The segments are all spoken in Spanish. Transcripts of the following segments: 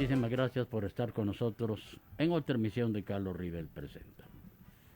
Muchísimas gracias por estar con nosotros en otra emisión de Carlos Rivel Presenta.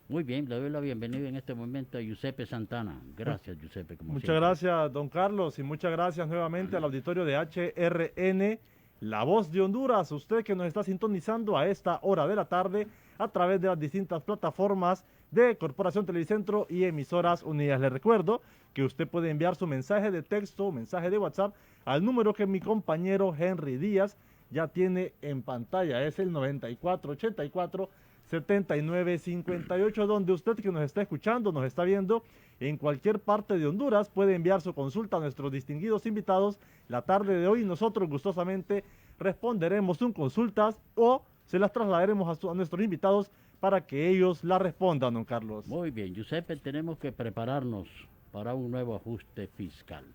Muy bien, le doy la bienvenida en este momento a Giuseppe Santana. Gracias, Giuseppe, como Muchas siempre. gracias, don Carlos, y muchas gracias nuevamente al auditorio de HRN, La Voz de Honduras. Usted que nos está sintonizando a esta hora de la tarde a través de las distintas plataformas de Corporación Televicentro y emisoras unidas. Le recuerdo que usted puede enviar su mensaje de texto, mensaje de WhatsApp al número que mi compañero Henry Díaz ya tiene en pantalla. Es el 9484 7958, donde usted que nos está escuchando, nos está viendo en cualquier parte de Honduras, puede enviar su consulta a nuestros distinguidos invitados la tarde de hoy. Nosotros gustosamente responderemos sus consultas o se las trasladaremos a nuestros invitados para que ellos la respondan, don Carlos. Muy bien, Giuseppe, tenemos que prepararnos para un nuevo ajuste fiscal.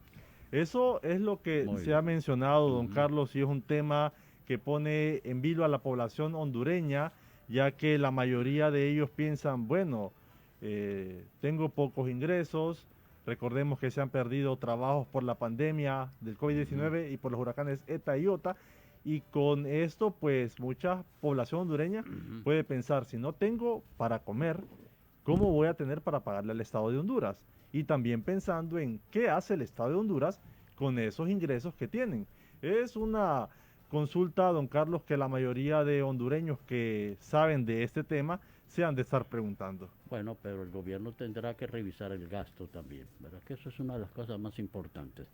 Eso es lo que Muy se ha bien. mencionado, don Carlos, y es un tema que pone en vilo a la población hondureña, ya que la mayoría de ellos piensan, bueno, tengo pocos ingresos, recordemos que se han perdido trabajos por la pandemia del COVID-19 y por los huracanes ETA y OTA, y con esto, pues, mucha población hondureña puede pensar, si no tengo para comer, ¿cómo voy a tener para pagarle al Estado de Honduras? Y también pensando en qué hace el Estado de Honduras con esos ingresos que tienen. Es una consulta, don Carlos, que la mayoría de hondureños que saben de este tema se han de estar preguntando. Bueno, pero el gobierno tendrá que revisar el gasto también, ¿verdad? Que eso es una de las cosas más importantes.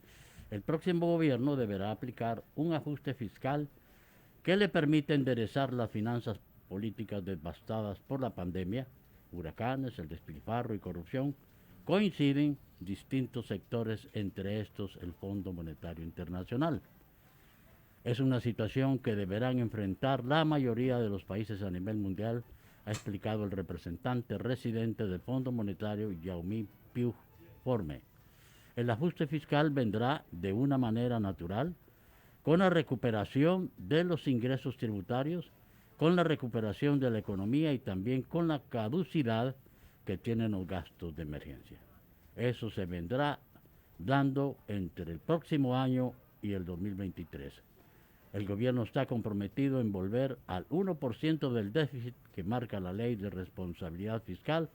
El próximo gobierno deberá aplicar un ajuste fiscal que le permita enderezar las finanzas políticas devastadas por la pandemia, huracanes, el despilfarro y corrupción. Coinciden distintos sectores, entre estos el Fondo Monetario Internacional. Es una situación que deberán enfrentar la mayoría de los países a nivel mundial, ha explicado el representante residente del Fondo Monetario, Jaume Piu Forme. El ajuste fiscal vendrá de una manera natural, con la recuperación de los ingresos tributarios, con la recuperación de la economía y también con la caducidad que tienen los gastos de emergencia. Eso se vendrá dando entre el próximo año y el 2023. El gobierno está comprometido en volver al 1% del déficit que marca la ley de responsabilidad fiscal,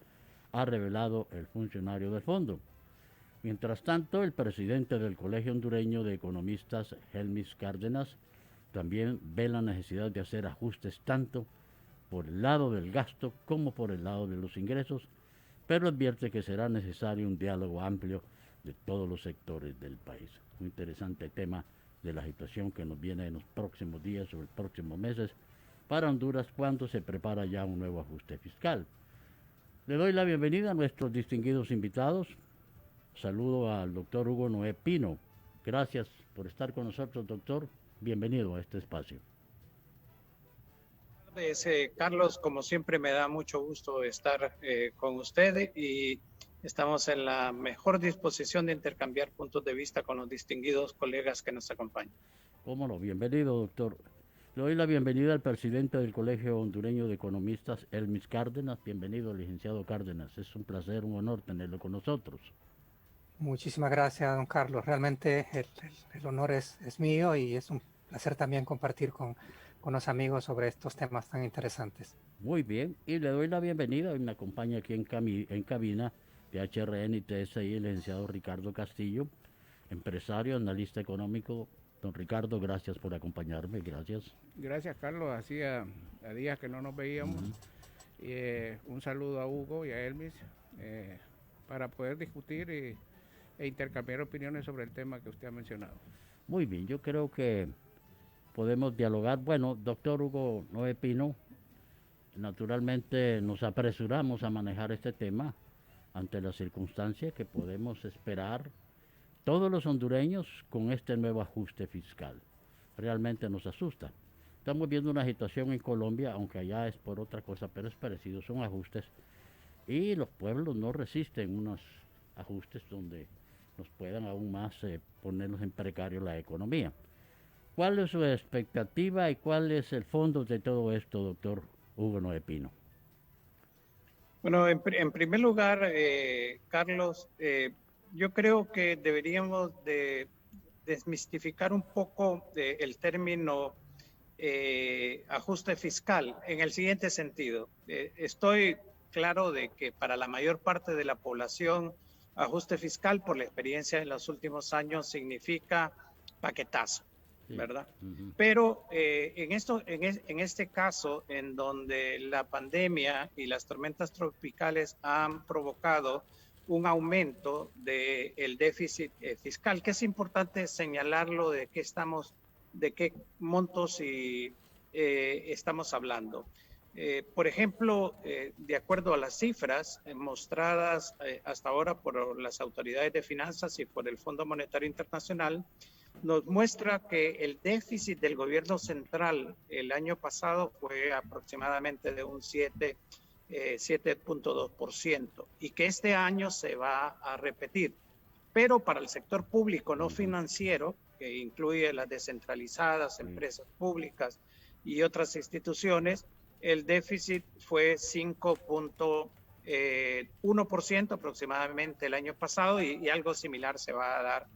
ha revelado el funcionario del fondo. Mientras tanto, el presidente del Colegio Hondureño de Economistas, Helmis Cárdenas, también ve la necesidad de hacer ajustes tanto por el lado del gasto como por el lado de los ingresos, pero advierte que será necesario un diálogo amplio de todos los sectores del país. Un interesante tema de la situación que nos viene en los próximos días o los próximos meses para Honduras cuando se prepara ya un nuevo ajuste fiscal. Le doy la bienvenida a nuestros distinguidos invitados. Saludo al doctor Hugo Noé Pino. Gracias por estar con nosotros, doctor. Bienvenido a este espacio. Carlos, como siempre me da mucho gusto estar con usted y estamos en la mejor disposición de intercambiar puntos de vista con los distinguidos colegas que nos acompañan. Cómo no, bienvenido, doctor. Le doy la bienvenida al presidente del Colegio Hondureño de Economistas, Helmis Cárdenas. Bienvenido, licenciado Cárdenas. Es un placer, un honor tenerlo con nosotros. Muchísimas gracias, don Carlos. Realmente el honor es mío y es un placer también compartir con los amigos sobre estos temas tan interesantes. Muy bien, y le doy la bienvenida. Hoy me acompaña aquí en cabina de HRN y TSI el licenciado Ricardo Castillo, empresario, analista económico. Don Ricardo, gracias por acompañarme, gracias. Gracias, Carlos. Hacía días que no nos veíamos. Un saludo a Hugo y a Elmis para poder discutir e intercambiar opiniones sobre el tema que usted ha mencionado. Muy bien, yo creo que podemos dialogar. Bueno, doctor Hugo Noé Pino, naturalmente nos apresuramos a manejar este tema ante las circunstancias que podemos esperar todos los hondureños con este nuevo ajuste fiscal. Realmente nos asusta. Estamos viendo una situación en Colombia, aunque allá es por otra cosa, pero es parecido, son ajustes. Y los pueblos no resisten unos ajustes donde nos puedan aún más ponernos en precario la economía. ¿Cuál es su expectativa y cuál es el fondo de todo esto, doctor Hugo Noé Pino? Bueno, en primer lugar, Carlos, yo creo que deberíamos de desmistificar un poco el término ajuste fiscal en el siguiente sentido. Estoy claro de que para la mayor parte de la población, ajuste fiscal, por la experiencia en los últimos años, significa paquetazo, ¿verdad? Pero en este caso, en donde la pandemia y las tormentas tropicales han provocado un aumento del déficit fiscal, que es importante señalarlo de qué montos estamos hablando. Por ejemplo, de acuerdo a las cifras mostradas hasta ahora por las autoridades de finanzas y por el Fondo Monetario Internacional, nos muestra que el déficit del gobierno central el año pasado fue aproximadamente de un 7.2% y que este año se va a repetir. Pero para el sector público no financiero, que incluye las descentralizadas, empresas públicas y otras instituciones, el déficit fue 5.1% aproximadamente el año pasado y algo similar se va a dar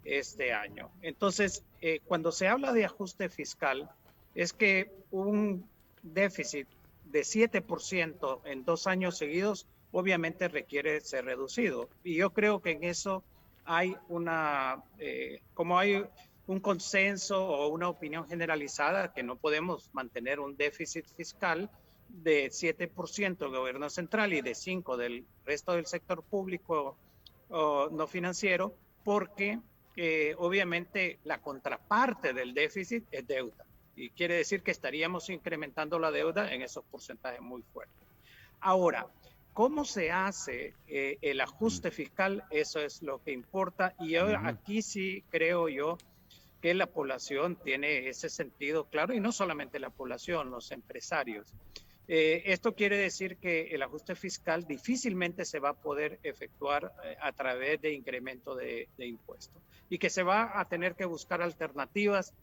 este año. Entonces, cuando se habla de ajuste fiscal, es que un déficit de 7% en 2 años seguidos obviamente requiere ser reducido. Y yo creo que en eso hay como hay un consenso o una opinión generalizada que no podemos mantener un déficit fiscal de 7% del gobierno central y de 5% del resto del sector público no financiero, porque obviamente la contraparte del déficit es deuda. Y quiere decir que estaríamos incrementando la deuda en esos porcentajes muy fuertes. Ahora, ¿cómo se hace el ajuste fiscal? Eso es lo que importa. Y aquí sí creo yo que la población tiene ese sentido claro, y no solamente la población, los empresarios. Esto quiere decir que el ajuste fiscal difícilmente se va a poder efectuar a través de incremento de impuestos y que se va a tener que buscar alternativas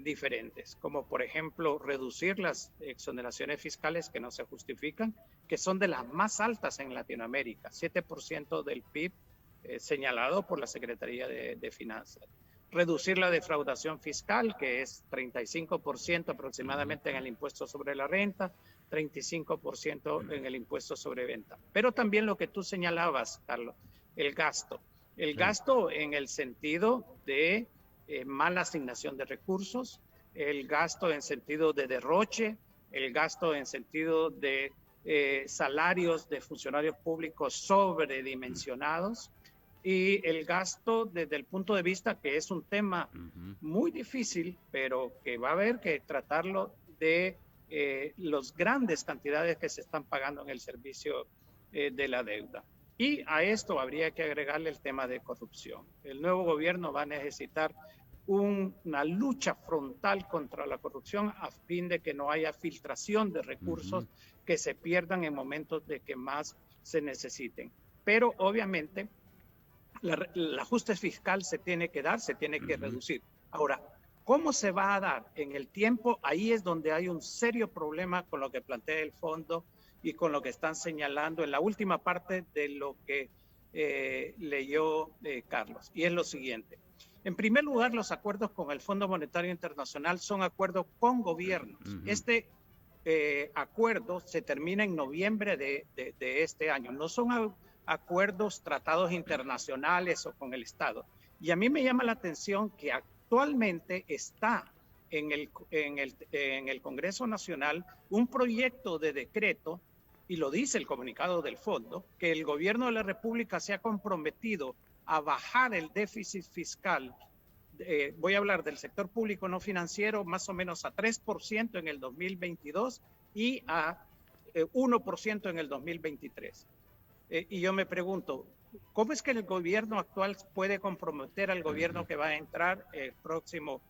diferentes, como por ejemplo reducir las exoneraciones fiscales que no se justifican, que son de las más altas en Latinoamérica, 7% del PIB señalado por la Secretaría de Finanzas. Reducir la defraudación fiscal, que es 35% aproximadamente en el impuesto sobre la renta, 35% en el impuesto sobre venta. Pero también lo que tú señalabas, Carlos, el gasto. El gasto en el sentido de mala asignación de recursos, el gasto en sentido de derroche, el gasto en sentido de salarios de funcionarios públicos sobredimensionados, y el gasto desde el punto de vista que es un tema muy difícil, pero que va a haber que tratarlo de las grandes cantidades que se están pagando en el servicio de la deuda. Y a esto habría que agregarle el tema de corrupción. El nuevo gobierno va a necesitar una lucha frontal contra la corrupción a fin de que no haya filtración de recursos que se pierdan en momentos de que más se necesiten. Pero obviamente el ajuste fiscal se tiene que dar, se tiene que reducir. Ahora, ¿cómo se va a dar en el tiempo? Ahí es donde hay un serio problema con lo que plantea el fondo y con lo que están señalando en la última parte de lo que leyó Carlos. Y es lo siguiente. En primer lugar, los acuerdos con el Fondo Monetario Internacional son acuerdos con gobiernos. Este acuerdo se termina en noviembre de este año. No son acuerdos, tratados internacionales o con el Estado. Y a mí me llama la atención que actualmente está en el Congreso Nacional un proyecto de decreto, y lo dice el comunicado del fondo, que el gobierno de la República se ha comprometido a bajar el déficit fiscal, voy a hablar del sector público no financiero, más o menos a 3% en el 2022 y a 1% en el 2023. Y yo me pregunto, ¿cómo es que el gobierno actual puede comprometer al gobierno que va a entrar el próximo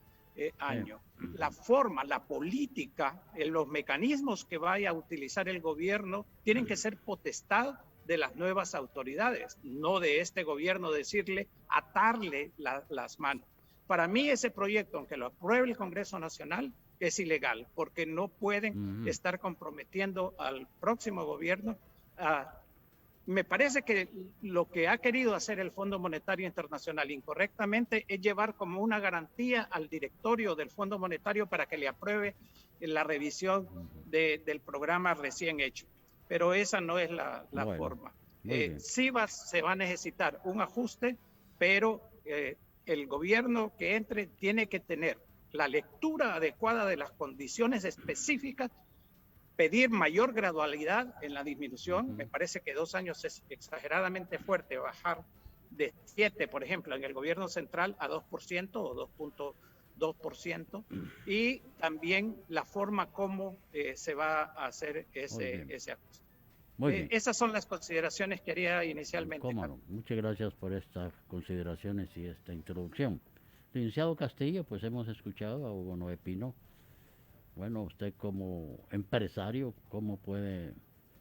año? La forma, la política, los mecanismos que vaya a utilizar el gobierno tienen que ser potestad de las nuevas autoridades, no de este gobierno decirle, atarle las manos. Para mí ese proyecto, aunque lo apruebe el Congreso Nacional, es ilegal, porque no pueden estar comprometiendo al próximo gobierno a me parece que lo que ha querido hacer el Fondo Monetario Internacional incorrectamente es llevar como una garantía al directorio del Fondo Monetario para que le apruebe la revisión del programa recién hecho. Pero esa no es la forma. Sí se va a necesitar un ajuste, pero el gobierno que entre tiene que tener la lectura adecuada de las condiciones específicas, pedir mayor gradualidad en la disminución. Me parece que 2 años es exageradamente fuerte, bajar de 7, por ejemplo, en el gobierno central a 2% o 2.2%, y también la forma como se va a hacer ese ajuste. Esas son las consideraciones que haría inicialmente. ¿Cómo no? Muchas gracias por estas consideraciones y esta introducción. Licenciado Castillo, pues hemos escuchado a Hugo Noé Pino. Bueno, usted como empresario, ¿cómo puede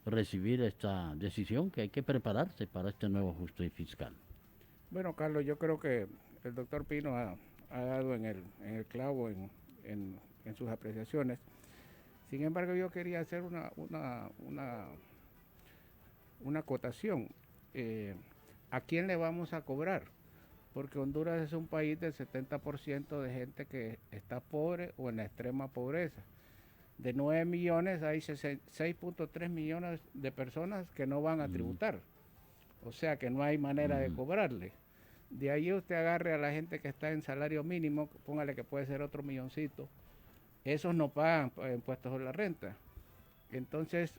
recibir esta decisión que hay que prepararse para este nuevo ajuste fiscal? Bueno, Carlos, yo creo que el doctor Pino ha dado en el clavo en sus apreciaciones. Sin embargo, yo quería hacer una acotación. ¿A quién le vamos a cobrar? Porque Honduras es un país del 70% de gente que está pobre o en la extrema pobreza. De 9 millones hay 6.3 millones de personas que no van a tributar. O sea que no hay manera de cobrarle. De ahí usted agarre a la gente que está en salario mínimo, póngale que puede ser otro milloncito. Esos no pagan impuestos sobre la renta. Entonces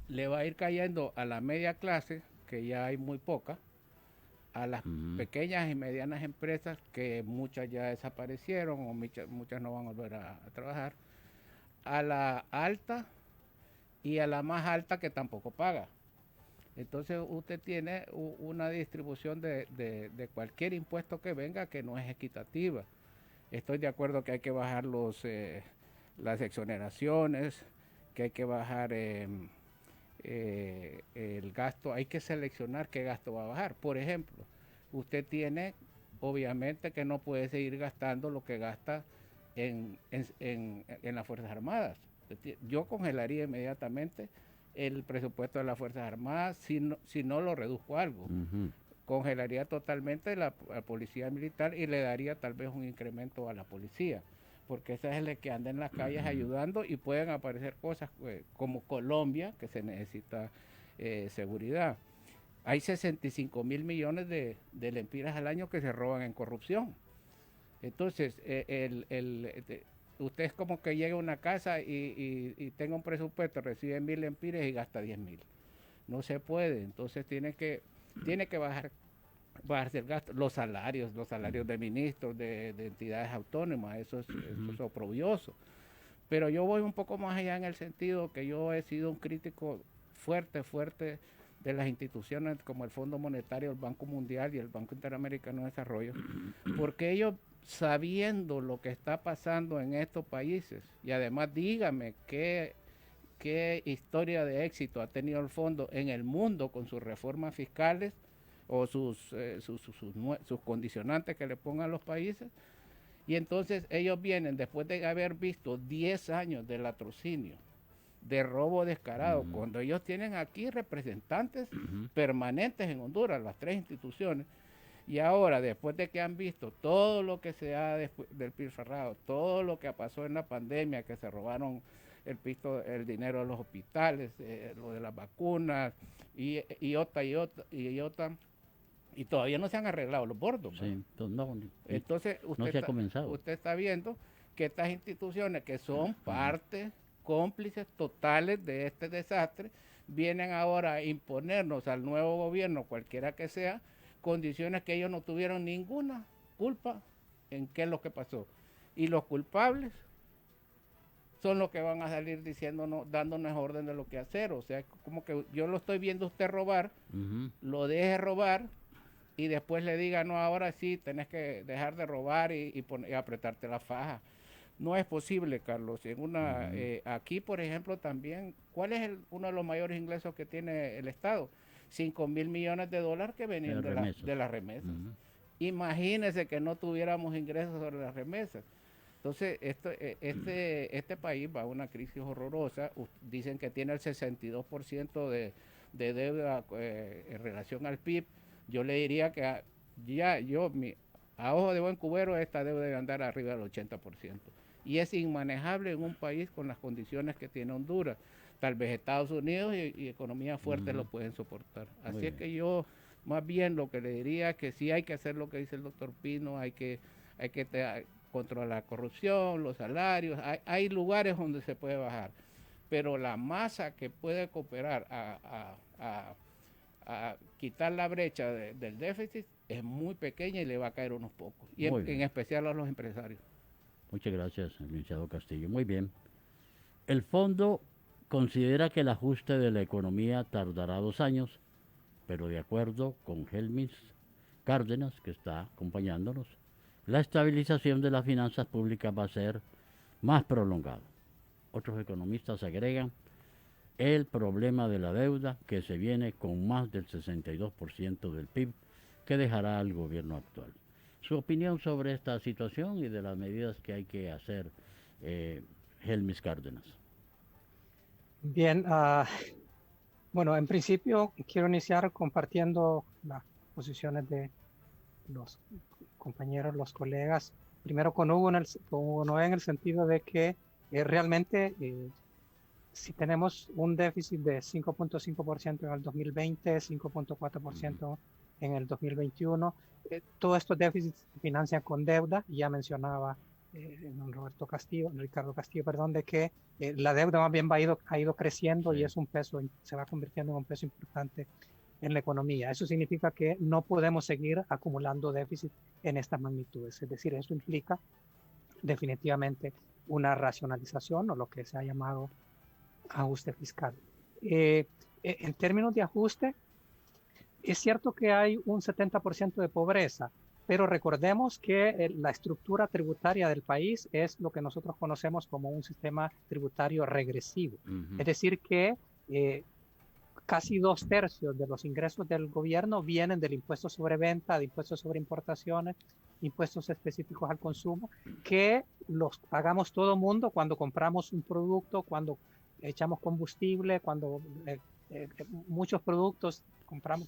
le va a ir cayendo a la media clase, que ya hay muy poca, a las pequeñas y medianas empresas, que muchas ya desaparecieron o muchas no van a volver a trabajar, a la alta y a la más alta, que tampoco paga. Entonces usted tiene una distribución de cualquier impuesto que venga que no es equitativa. Estoy de acuerdo que hay que bajar las exoneraciones, que hay que bajar el gasto, hay que seleccionar qué gasto va a bajar. Por ejemplo, usted tiene, obviamente, que no puede seguir gastando lo que gasta en las Fuerzas Armadas. Yo congelaría inmediatamente el presupuesto de las Fuerzas Armadas si no lo reduzco algo. Congelaría totalmente la Policía Militar y le daría tal vez un incremento a la policía, porque esa es la que anda en las calles ayudando, y pueden aparecer cosas como Colombia, que se necesita seguridad. Hay 65 mil millones de lempiras al año que se roban en corrupción. Entonces, usted es como que llega a una casa y tenga un presupuesto, recibe 1.000 lempiras y gasta 10.000. No se puede. Entonces tiene que bajarse el gasto. Los salarios de ministros, de entidades autónomas, eso es oprobioso. Pero yo voy un poco más allá, en el sentido que yo he sido un crítico fuerte de las instituciones como el Fondo Monetario, el Banco Mundial y el Banco Interamericano de Desarrollo, porque ellos, sabiendo lo que está pasando en estos países, y además dígame qué historia de éxito ha tenido el fondo en el mundo con sus reformas fiscales o sus condicionantes que le pongan a los países. Y entonces ellos vienen, después de haber visto 10 años de latrocinio, de robo descarado, cuando ellos tienen aquí representantes permanentes en Honduras, las 3 instituciones, y ahora, después de que han visto todo lo que se ha despilfarrado, todo lo que pasó en la pandemia, que se robaron el dinero de los hospitales, lo de las vacunas, y todavía no se han arreglado los bordos. Sí, entonces usted está viendo que estas instituciones, que son parte, cómplices totales de este desastre, vienen ahora a imponernos al nuevo gobierno, cualquiera que sea, condiciones que ellos no tuvieron ninguna culpa en qué es lo que pasó. Y los culpables son los que van a salir diciéndonos, dándonos orden de lo que hacer. O sea, como que yo lo estoy viendo usted robar, lo deje robar, y después le diga, no, ahora sí, tenés que dejar de robar y apretarte la faja. No es posible, Carlos. Aquí, por ejemplo, también, ¿cuál es uno de los mayores ingresos que tiene el Estado? 5.000 millones de dólares que venían de las remesas. Imagínese que no tuviéramos ingresos sobre las remesas. Entonces, este país va a una crisis horrorosa. Dicen que tiene el 62% de deuda en relación al PIB, yo le diría que a ojo de buen cubero esta deuda debe andar arriba del 80%. Y es inmanejable en un país con las condiciones que tiene Honduras. Tal vez Estados Unidos y economías fuertes lo pueden soportar. Así es que yo más bien lo que le diría es que sí hay que hacer lo que dice el doctor Pino, hay que controlar la corrupción, los salarios, hay lugares donde se puede bajar, pero la masa que puede cooperar a quitar la brecha del déficit es muy pequeña y le va a caer unos pocos, y en especial a los empresarios. Muchas gracias, licenciado Castillo. Muy bien. El fondo considera que el ajuste de la economía tardará 2 años, pero de acuerdo con Helmis Cárdenas, que está acompañándonos, la estabilización de las finanzas públicas va a ser más prolongada. Otros economistas agregan el problema de la deuda, que se viene con más del 62% del PIB, que dejará al gobierno actual. Su opinión sobre esta situación y de las medidas que hay que hacer, Helmis Cárdenas. Bien, bueno, en principio quiero iniciar compartiendo las posiciones de los compañeros, los colegas. Primero con Hugo, con Noé, en el sentido de que realmente si tenemos un déficit de 5.5% en el 2020, 5.4% en el 2021, todos estos déficits se financian con deuda. Ya mencionaba Ricardo Castillo, de que la deuda más bien ha ido creciendo, y es un peso, se va convirtiendo en un peso importante en la economía. Eso significa que no podemos seguir acumulando déficit en estas magnitudes. Es decir, eso implica definitivamente una racionalización, o lo que se ha llamado ajuste fiscal. En términos de ajuste, es cierto que hay un 70% de pobreza, pero recordemos que la estructura tributaria del país es lo que nosotros conocemos como un sistema tributario regresivo. Es decir, que casi 2/3 de los ingresos del gobierno vienen del impuesto sobre venta, de impuestos sobre importaciones, impuestos específicos al consumo, que los pagamos todo mundo cuando compramos un producto, cuando echamos combustible, cuando muchos productos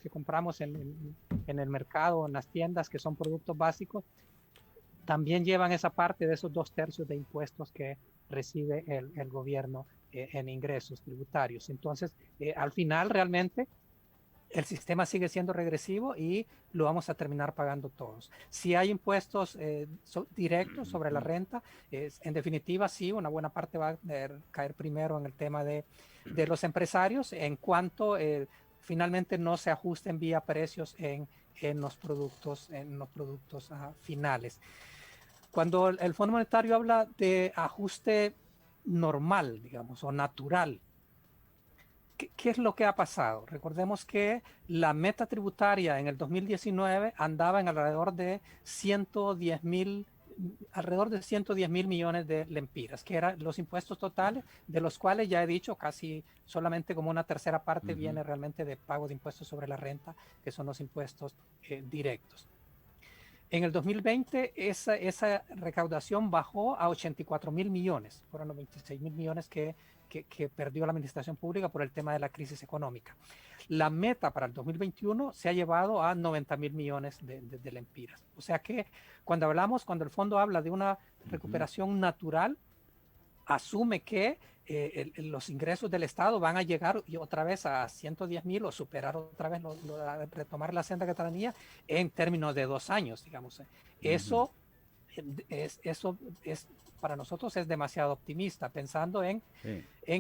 que compramos en el mercado, en las tiendas, que son productos básicos, también llevan esa parte de esos 2/3 de impuestos que recibe el gobierno en ingresos tributarios. Entonces, al final realmente el sistema sigue siendo regresivo y lo vamos a terminar pagando todos. Si hay impuestos directos sobre la renta, en definitiva sí, una buena parte va a caer primero en el tema de los empresarios, en cuanto finalmente no se ajusten vía precios en los productos finales. Cuando el Fondo Monetario habla de ajuste normal, digamos, o natural, ¿qué es lo que ha pasado? Recordemos que la meta tributaria en el 2019 andaba en alrededor de 110 mil millones de lempiras, que eran los impuestos totales, de los cuales ya he dicho casi solamente como una tercera parte viene realmente de pago de impuestos sobre la renta, que son los impuestos directos. En el 2020 esa recaudación bajó a 84 mil millones, fueron los 26 mil millones que perdió la administración pública por el tema de la crisis económica. La meta para el 2021 se ha llevado a 90 mil millones de lempiras. O sea que cuando el fondo habla de una recuperación natural, asume que los ingresos del Estado van a llegar otra vez a 110 mil, o superar otra vez, retomar la senda que tenía en términos de 2 años, digamos. Eso es para nosotros es demasiado optimista, pensando en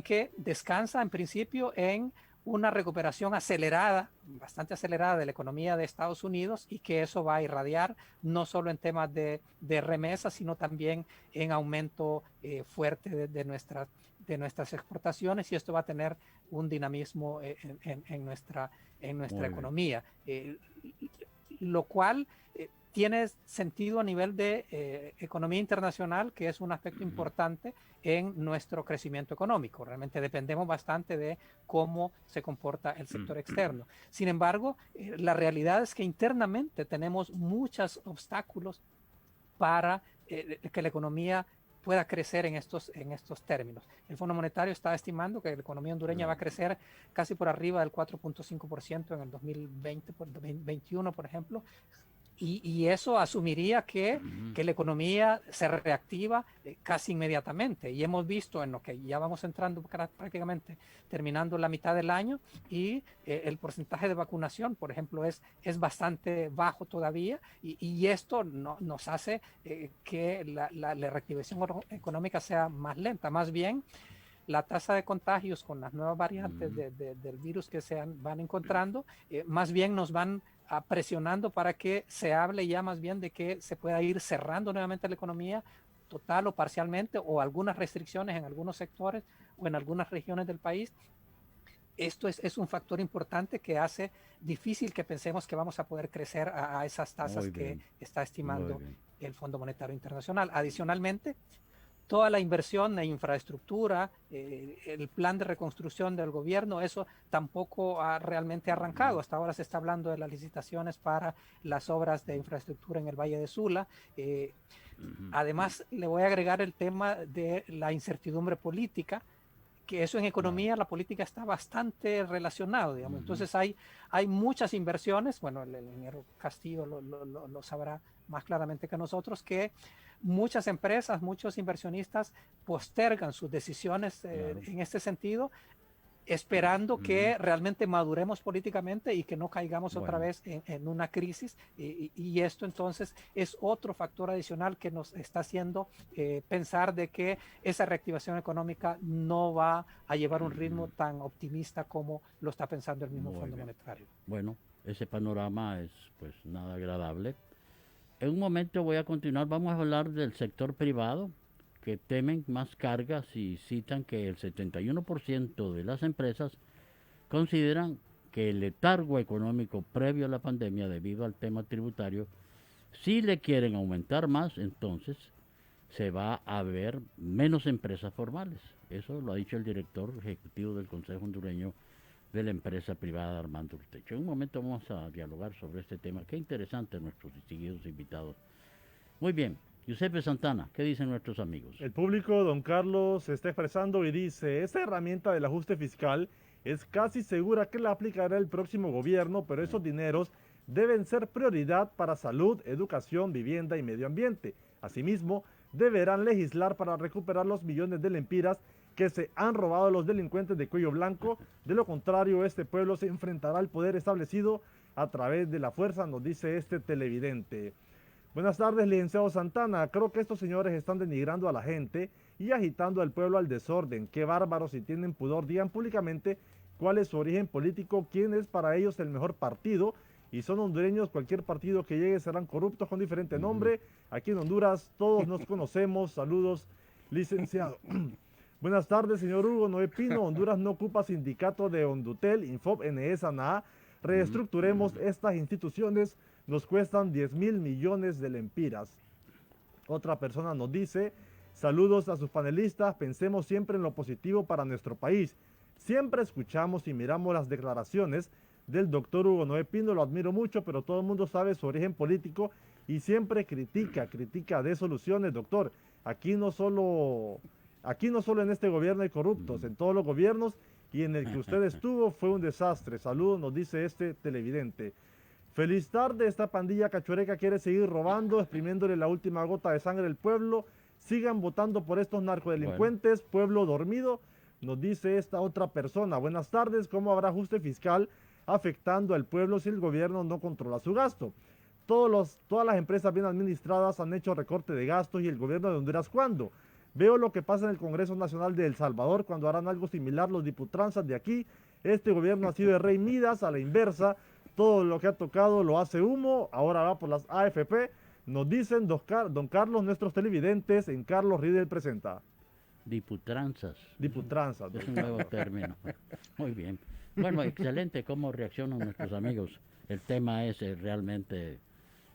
que descansa en principio en una recuperación acelerada, bastante acelerada, de la economía de Estados Unidos, y que eso va a irradiar no solo en temas de remesas, sino también en aumento fuerte de nuestras exportaciones, y esto va a tener un dinamismo en nuestra economía, lo cual tiene sentido a nivel de economía internacional, que es un aspecto importante en nuestro crecimiento económico. Realmente dependemos bastante de cómo se comporta el sector externo. Sin embargo, la realidad es que internamente tenemos muchos obstáculos para que la economía pueda crecer en estos términos. El Fondo Monetario está estimando que la economía hondureña va a crecer casi por arriba del 4.5% en el 2021, por ejemplo, y eso asumiría que la economía se reactiva casi inmediatamente. Y hemos visto en lo que ya vamos entrando prácticamente terminando la mitad del año y el porcentaje de vacunación, por ejemplo, es bastante bajo todavía y esto nos hace que la reactivación económica sea más lenta. Más bien, la tasa de contagios con las nuevas variantes del virus que se van encontrando, más bien nos van presionando para que se hable ya más bien de que se pueda ir cerrando nuevamente la economía total o parcialmente, o algunas restricciones en algunos sectores o en algunas regiones del país. Esto es un factor importante que hace difícil que pensemos que vamos a poder crecer a esas tasas que está estimando el Fondo Monetario Internacional. Adicionalmente, toda la inversión en infraestructura, el plan de reconstrucción del gobierno, eso tampoco ha realmente arrancado. Hasta ahora se está hablando de las licitaciones para las obras de infraestructura en el Valle de Sula. Además, le voy a agregar el tema de la incertidumbre política, que eso en economía, la política está bastante relacionado, digamos. Entonces hay muchas inversiones, bueno, el ingeniero Castillo lo sabrá más claramente que nosotros, que muchas empresas, muchos inversionistas postergan sus decisiones en este sentido, esperando que realmente maduremos políticamente y que no caigamos otra vez en una crisis. Y esto entonces es otro factor adicional que nos está haciendo pensar de que esa reactivación económica no va a llevar un ritmo tan optimista como lo está pensando el mismo Fondo Monetario. Bueno, ese panorama es pues nada agradable. En un momento voy a continuar, vamos a hablar del sector privado, que temen más cargas y citan que el 71% de las empresas consideran que el letargo económico previo a la pandemia debido al tema tributario, si le quieren aumentar más, entonces se va a ver menos empresas formales. Eso lo ha dicho el director ejecutivo del Consejo Hondureño de la empresa privada, Armando Urtecho. En un momento vamos a dialogar sobre este tema. Qué interesante nuestros distinguidos invitados. Muy bien. Giuseppe Santana, ¿qué dicen nuestros amigos? El público, don Carlos, se está expresando y dice, esta herramienta del ajuste fiscal es casi segura que la aplicará el próximo gobierno, pero esos dineros deben ser prioridad para salud, educación, vivienda y medio ambiente. Asimismo, deberán legislar para recuperar los millones de lempiras que se han robado los delincuentes de cuello blanco. De lo contrario, este pueblo se enfrentará al poder establecido a través de la fuerza, nos dice este televidente. Buenas tardes, licenciado Santana. Creo que estos señores están denigrando a la gente y agitando al pueblo al desorden. Qué bárbaros, si tienen pudor, digan públicamente cuál es su origen político, quién es para ellos el mejor partido. Y son hondureños, cualquier partido que llegue serán corruptos con diferente nombre. Aquí en Honduras todos nos conocemos. Saludos, licenciado. Buenas tardes, señor Hugo Noé Pino. Honduras no ocupa sindicato de Hondutel, Infop, NS, ANAA. Reestructuremos estas instituciones. Nos cuestan 10.000 millones de lempiras. Otra persona nos dice, saludos a sus panelistas, pensemos siempre en lo positivo para nuestro país. Siempre escuchamos y miramos las declaraciones del doctor Hugo Noé Pino, lo admiro mucho, pero todo el mundo sabe su origen político y siempre critica de soluciones, doctor. Aquí no solo en este gobierno hay corruptos, en todos los gobiernos, y en el que usted estuvo fue un desastre. Saludos, nos dice este televidente. Feliz tarde, esta pandilla cachureca quiere seguir robando, exprimiéndole la última gota de sangre al pueblo. Sigan votando por estos narcodelincuentes, pueblo dormido, nos dice esta otra persona. Buenas tardes, ¿cómo habrá ajuste fiscal afectando al pueblo si el gobierno no controla su gasto? Todas las empresas bien administradas han hecho recorte de gastos y el gobierno de Honduras, ¿cuándo? Veo lo que pasa en el Congreso Nacional de El Salvador cuando harán algo similar los diputranzas de aquí. Este gobierno ha sido de Rey Midas a la inversa. Todo lo que ha tocado lo hace humo, ahora va por las AFP. Nos dicen don Carlos, nuestros televidentes, en Carlos Riedel presenta. Diputranzas. Diputranzas. Es un nuevo término. Muy bien. Bueno, excelente cómo reaccionan nuestros amigos. El tema es realmente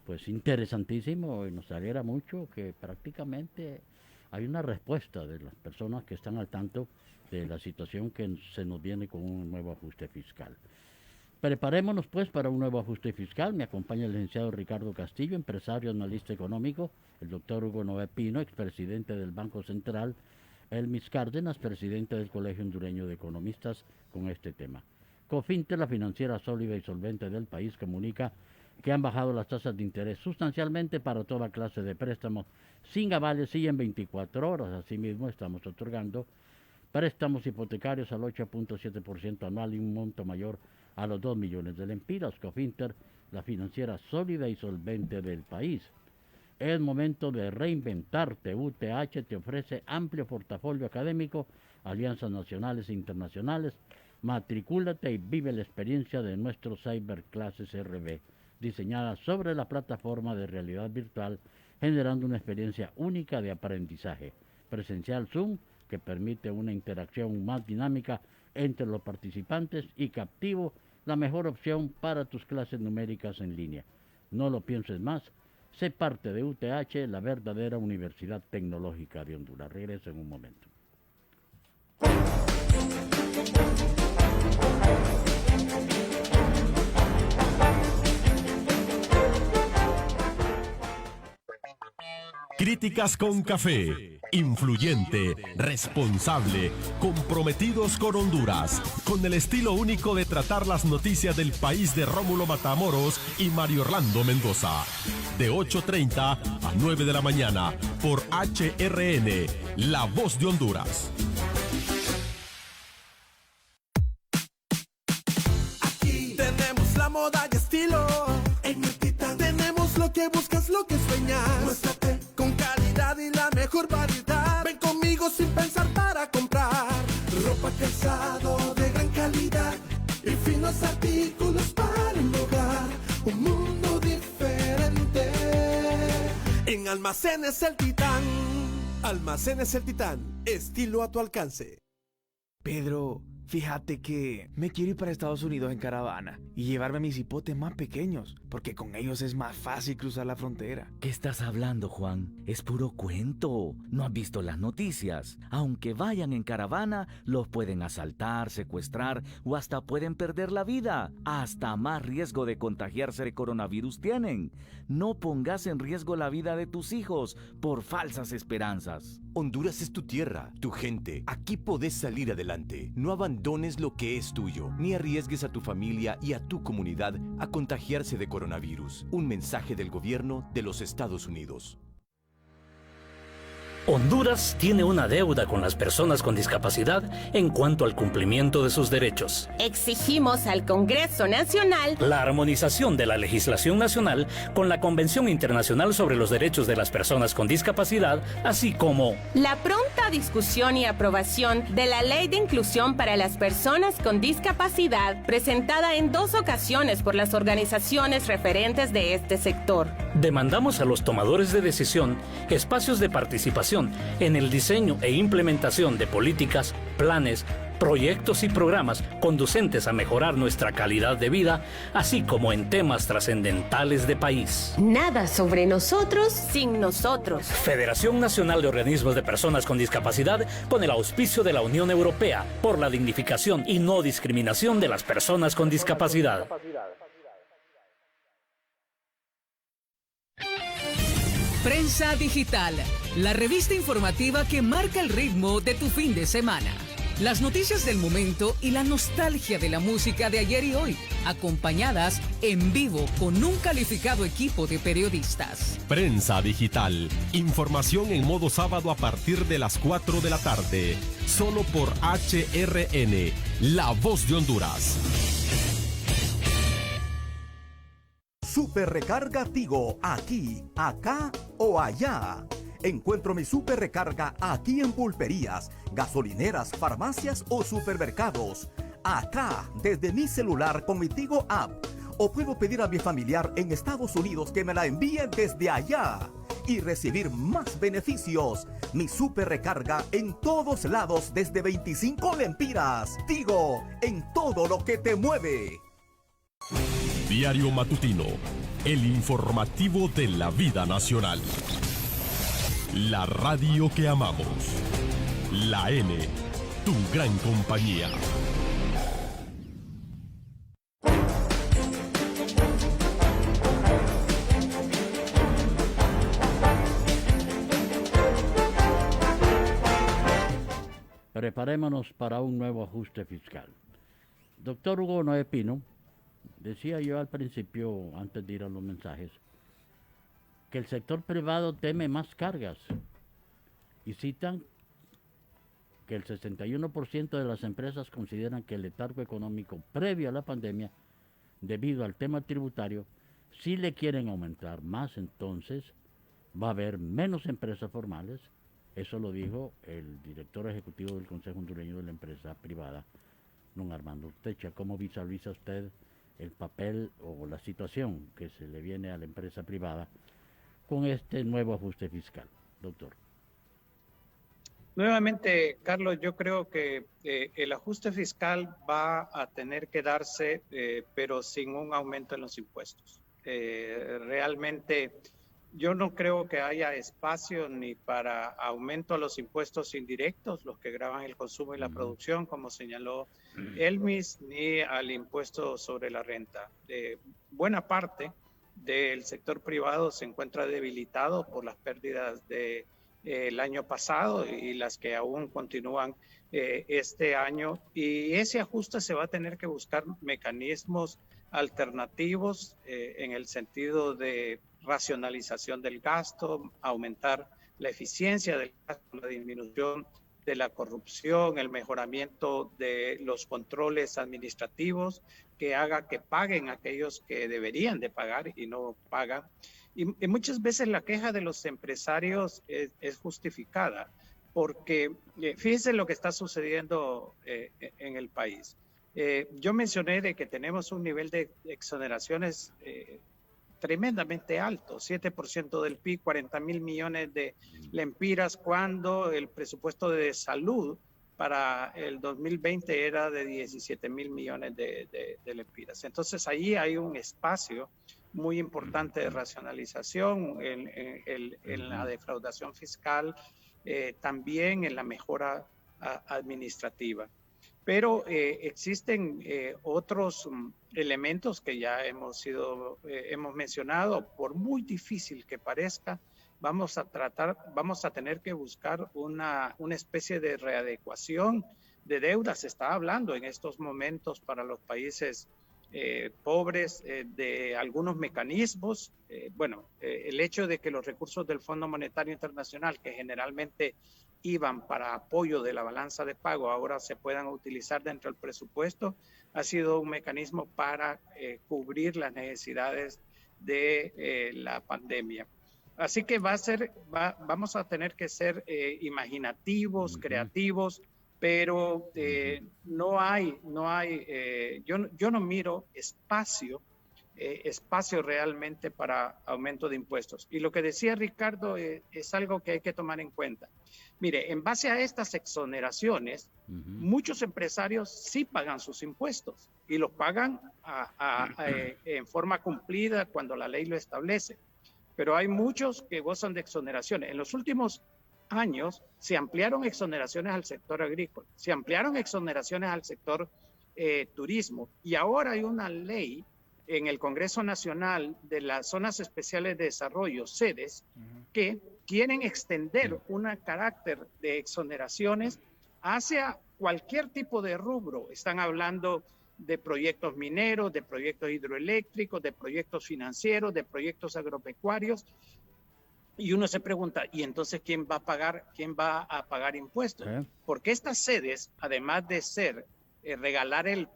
pues interesantísimo y nos alegra mucho que prácticamente hay una respuesta de las personas que están al tanto de la situación que se nos viene con un nuevo ajuste fiscal. Preparémonos pues para un nuevo ajuste fiscal. Me acompaña el licenciado Ricardo Castillo, empresario, analista económico, el doctor Hugo Noé Pino, expresidente del Banco Central, Elmis Cárdenas, presidente del Colegio Hondureño de Economistas, con este tema. Cofinter, la financiera sólida y solvente del país, comunica que han bajado las tasas de interés sustancialmente para toda clase de préstamos, sin avales y en 24 horas. Asimismo, estamos otorgando préstamos hipotecarios al 8.7% anual y un monto mayor a los 2 millones de lempiras. Cofinter, la financiera sólida y solvente del país. Es momento de reinventarte. UTH te ofrece amplio portafolio académico, alianzas nacionales e internacionales. Matricúlate y vive la experiencia de nuestros Cyberclasses RB, diseñadas sobre la plataforma de realidad virtual, generando una experiencia única de aprendizaje. Presencial Zoom, que permite una interacción más dinámica entre los participantes, y Captivo, la mejor opción para tus clases numéricas en línea. No lo pienses más, sé parte de UTH, la verdadera Universidad Tecnológica de Honduras. Regreso en un momento. Críticas con Café. Influyente, responsable, comprometidos con Honduras, con el estilo único de tratar las noticias del país de Rómulo Matamoros y Mario Orlando Mendoza. De 8:30 a 9 de la mañana por HRN, La Voz de Honduras. Aquí tenemos la moda y estilo. En el Titán tenemos lo que buscas, lo que sueñas. Muéstrate con calidad y la mejor variedad. Ven conmigo sin pensar para comprar. Ropa, calzado de gran calidad y finos artículos para el hogar. Un mundo diferente. En Almacenes El Titán. Almacenes El Titán. Estilo a tu alcance. Pedro, fíjate que me quiero ir para Estados Unidos en caravana y llevarme mis hipotes más pequeños, porque con ellos es más fácil cruzar la frontera. ¿Qué estás hablando, Juan? Es puro cuento. ¿No has visto las noticias? Aunque vayan en caravana, los pueden asaltar, secuestrar o hasta pueden perder la vida. Hasta más riesgo de contagiarse de coronavirus tienen. No pongas en riesgo la vida de tus hijos por falsas esperanzas. Honduras es tu tierra, tu gente. Aquí podés salir adelante. No abandones lo que es tuyo, ni arriesgues a tu familia y a tu comunidad a contagiarse de coronavirus. Un mensaje del gobierno de los Estados Unidos. Honduras tiene una deuda con las personas con discapacidad en cuanto al cumplimiento de sus derechos. Exigimos al Congreso Nacional la armonización de la legislación nacional con la Convención Internacional sobre los Derechos de las Personas con Discapacidad, así como la pronta discusión y aprobación de la Ley de Inclusión para las Personas con Discapacidad, presentada en 2 ocasiones por las organizaciones referentes de este sector. Demandamos a los tomadores de decisión espacios de participación en el diseño e implementación de políticas, planes, proyectos y programas conducentes a mejorar nuestra calidad de vida, así como en temas trascendentales de país. Nada sobre nosotros sin nosotros. Federación Nacional de Organismos de Personas con Discapacidad, con el auspicio de la Unión Europea por la dignificación y no discriminación de las personas con discapacidad. Prensa Digital, la revista informativa que marca el ritmo de tu fin de semana. Las noticias del momento y la nostalgia de la música de ayer y hoy, acompañadas en vivo con un calificado equipo de periodistas. Prensa Digital, información en modo sábado a partir de las 4 de la tarde, solo por HRN, La Voz de Honduras. Super Recarga Tigo, aquí, acá o allá. Encuentro mi Super Recarga aquí en pulperías, gasolineras, farmacias o supermercados. Acá, desde mi celular con mi Tigo App. O puedo pedir a mi familiar en Estados Unidos que me la envíe desde allá y recibir más beneficios. Mi Super Recarga en todos lados desde 25 lempiras. Tigo, en todo lo que te mueve. Diario Matutino, el informativo de la vida nacional. La radio que amamos. La N, tu gran compañía. preparémonos para un nuevo ajuste fiscal. Doctor Hugo Noé Pino, decía yo al principio, antes de ir a los mensajes, que el sector privado teme más cargas y citan que el 61% de las empresas consideran que el letargo económico previo a la pandemia, debido al tema tributario, si le quieren aumentar más, entonces va a haber menos empresas formales. Eso lo dijo el director ejecutivo del Consejo Hondureño de la Empresa Privada, don Armando Urtecha. ¿Cómo visualiza usted el papel o la situación que se le viene a la empresa privada con este nuevo ajuste fiscal, doctor? Nuevamente, Carlos, yo creo que el ajuste fiscal va a tener que darse, pero sin un aumento en los impuestos. Realmente, yo no creo que haya espacio ni para aumento a los impuestos indirectos, los que gravan el consumo y la producción, como señaló Elmis, ni al impuesto sobre la renta. Buena parte del sector privado se encuentra debilitado por las pérdidas el año pasado y las que aún continúan este año, y ese ajuste se va a tener que buscar mecanismos alternativos en el sentido de racionalización del gasto, aumentar la eficiencia del gasto, la disminución de la corrupción, el mejoramiento de los controles administrativos, que haga que paguen aquellos que deberían de pagar y no pagan. Y muchas veces la queja de los empresarios es justificada, porque fíjense lo que está sucediendo en el país. Yo mencioné de que tenemos un nivel de exoneraciones tremendamente alto, 7% del PIB, 40,000 millones de lempiras, cuando el presupuesto de salud para el 2020 era de 17,000 millones de lempiras. Entonces ahí hay un espacio muy importante de racionalización en la defraudación fiscal, también en la mejora administrativa. Pero existen otros elementos que ya hemos mencionado. Por muy difícil que parezca, vamos a tener que buscar una especie de readecuación de deudas. Se está hablando en estos momentos para los países pobres de algunos mecanismos. El hecho de que los recursos del Fondo Monetario Internacional, que generalmente iban para apoyo de la balanza de pago, ahora se puedan utilizar dentro del presupuesto, ha sido un mecanismo para cubrir las necesidades de la pandemia. Así que vamos a tener que ser imaginativos, creativos, pero yo no miro espacio realmente para aumento de impuestos. Y lo que decía Ricardo es algo que hay que tomar en cuenta. Mire, en base a estas exoneraciones, muchos empresarios sí pagan sus impuestos y los pagan en forma cumplida cuando la ley lo establece. Pero hay muchos que gozan de exoneraciones. En los últimos años se ampliaron exoneraciones al sector agrícola, se ampliaron exoneraciones al sector turismo, y ahora hay una ley en el Congreso Nacional de las Zonas Especiales de Desarrollo, SEDES, que quieren extender un carácter de exoneraciones hacia cualquier tipo de rubro. Están hablando de proyectos mineros, de proyectos hidroeléctricos, de proyectos financieros, de proyectos agropecuarios. Y uno se pregunta, ¿y entonces quién va a pagar impuestos? Porque estas sedes, además de ser regalar el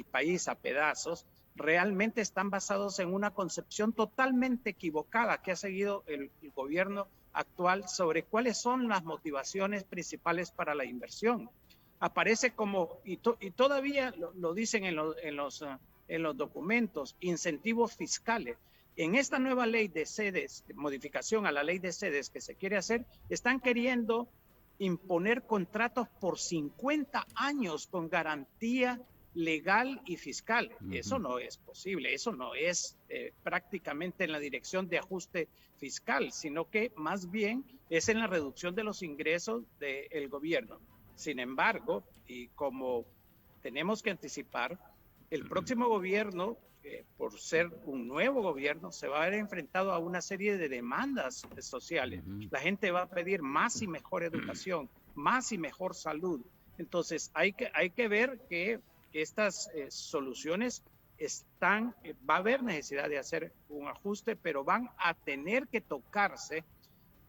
país a pedazos, realmente están basados en una concepción totalmente equivocada que ha seguido el gobierno actual sobre cuáles son las motivaciones principales para la inversión. Aparece como, y todavía lo dicen en los documentos, incentivos fiscales. En esta nueva ley de sedes, modificación a la ley de sedes que se quiere hacer, están queriendo imponer contratos por 50 años con garantía legal y fiscal. Eso no es posible, eso no es prácticamente en la dirección de ajuste fiscal, sino que más bien es en la reducción de los ingresos del gobierno. Sin embargo, y como tenemos que anticipar, el próximo gobierno, por ser un nuevo gobierno, se va a ver enfrentado a una serie de demandas sociales. La gente va a pedir más y mejor educación, más y mejor salud, Entonces, hay que ver que estas soluciones va a haber necesidad de hacer un ajuste, pero van a tener que tocarse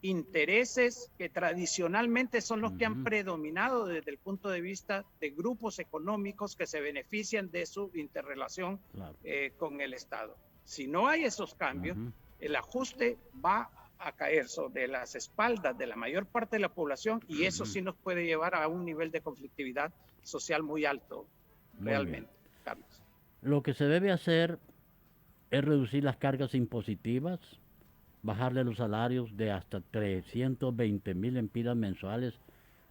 intereses que tradicionalmente son los que han predominado desde el punto de vista de grupos económicos que se benefician de su interrelación con el Estado. Si no hay esos cambios, el ajuste va a caer sobre las espaldas de la mayor parte de la población y eso sí nos puede llevar a un nivel de conflictividad social muy alto, realmente, Carlos. Lo que se debe hacer es reducir las cargas impositivas, bajarle los salarios de hasta 320,000 empiras mensuales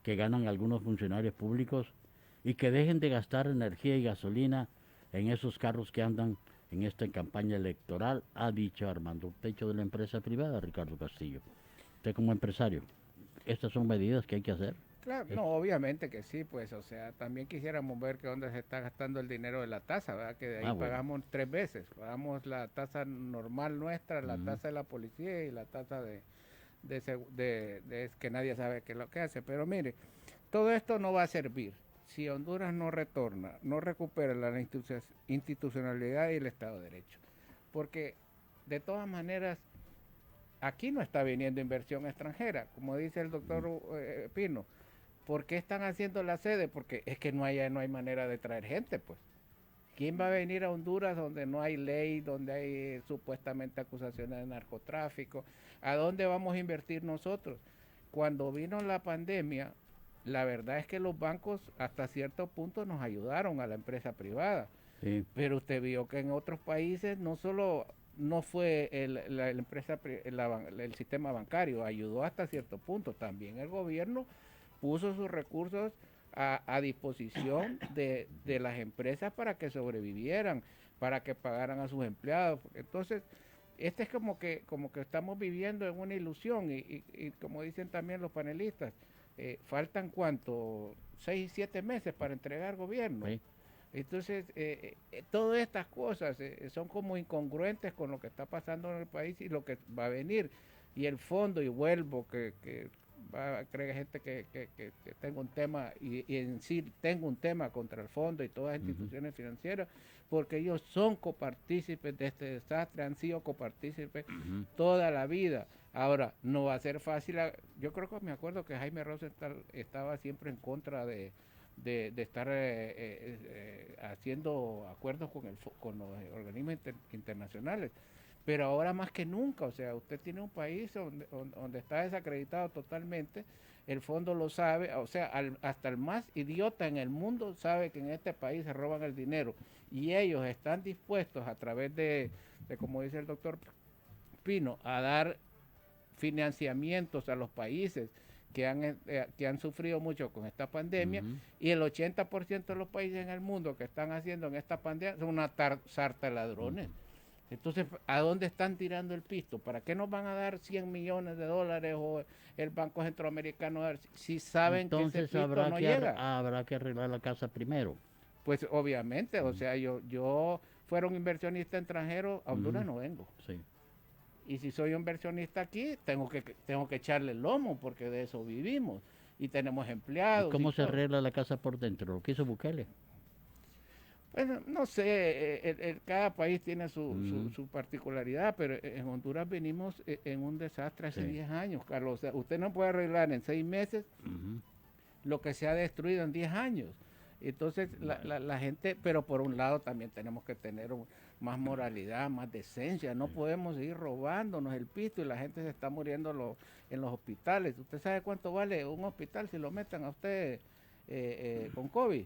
que ganan algunos funcionarios públicos y que dejen de gastar energía y gasolina en esos carros que andan en esta campaña electoral, ha dicho Armando Techo de la empresa privada, Ricardo Castillo. Usted como empresario, ¿estas son medidas que hay que hacer? Claro, no, obviamente que sí, pues, o sea, también quisiéramos ver que dónde se está gastando el dinero de la tasa, ¿verdad? Que de ahí pagamos 3 veces, pagamos la tasa normal nuestra, la tasa de la policía y la tasa de que nadie sabe qué es lo que hace. Pero mire, todo esto no va a servir si Honduras no retorna, no recupera la institucionalidad y el Estado de Derecho, porque de todas maneras aquí no está viniendo inversión extranjera, como dice el doctor Pino. ¿Por qué están haciendo la sede? Porque es que no hay manera de traer gente, pues. ¿Quién va a venir a Honduras donde no hay ley, donde hay supuestamente acusaciones de narcotráfico? ¿A dónde vamos a invertir nosotros? Cuando vino la pandemia, la verdad es que los bancos hasta cierto punto nos ayudaron a la empresa privada. Sí. Pero usted vio que en otros países no solo no fue el sistema bancario, ayudó hasta cierto punto. También el gobierno puso sus recursos a disposición de las empresas para que sobrevivieran, para que pagaran a sus empleados. Entonces, es como que estamos viviendo en una ilusión y como dicen también los panelistas, faltan ¿cuánto? 6, 7 meses para entregar gobierno. Sí. Entonces, todas estas cosas son como incongruentes con lo que está pasando en el país y lo que va a venir. Y el fondo, y vuelvo, que va a creer gente que tengo un tema, y en sí tengo un tema contra el fondo y todas las instituciones financieras, porque ellos son copartícipes de este desastre, han sido copartícipes toda la vida. Ahora, no va a ser fácil. Yo creo que me acuerdo que Jaime Rosenthal estaba siempre en contra de estar haciendo acuerdos con los organismos internacionales. Pero ahora más que nunca, o sea, usted tiene un país donde está desacreditado totalmente, el fondo lo sabe, o sea, hasta el más idiota en el mundo sabe que en este país se roban el dinero y ellos están dispuestos a través de como dice el doctor Pino, a dar financiamientos a los países que han sufrido mucho con esta pandemia, y el 80% de los países en el mundo que están haciendo en esta pandemia son una sarta de ladrones. Entonces, ¿a dónde están tirando el pisto? ¿Para qué nos van a dar 100 millones de dólares o el Banco Centroamericano si saben que ese pisto no llega? Habrá que arreglar la casa primero. Pues obviamente, o sea, yo fuera un inversionista extranjero, a Honduras no vengo. Sí. Y si soy un inversionista aquí, tengo que echarle el lomo, porque de eso vivimos. Y tenemos empleados. ¿Y cómo se arregla la casa por dentro? ¿Lo que hizo Bukele? Bueno, no sé, cada país tiene su particularidad, pero en Honduras venimos en un desastre hace 10 años, Carlos. O sea, usted no puede arreglar en 6 meses lo que se ha destruido en 10 años. Entonces, la gente, pero por un lado también tenemos que tener más moralidad, más decencia. No podemos seguir robándonos el pisto y la gente se está muriendo en los hospitales. ¿Usted sabe cuánto vale un hospital si lo metan a usted con COVID?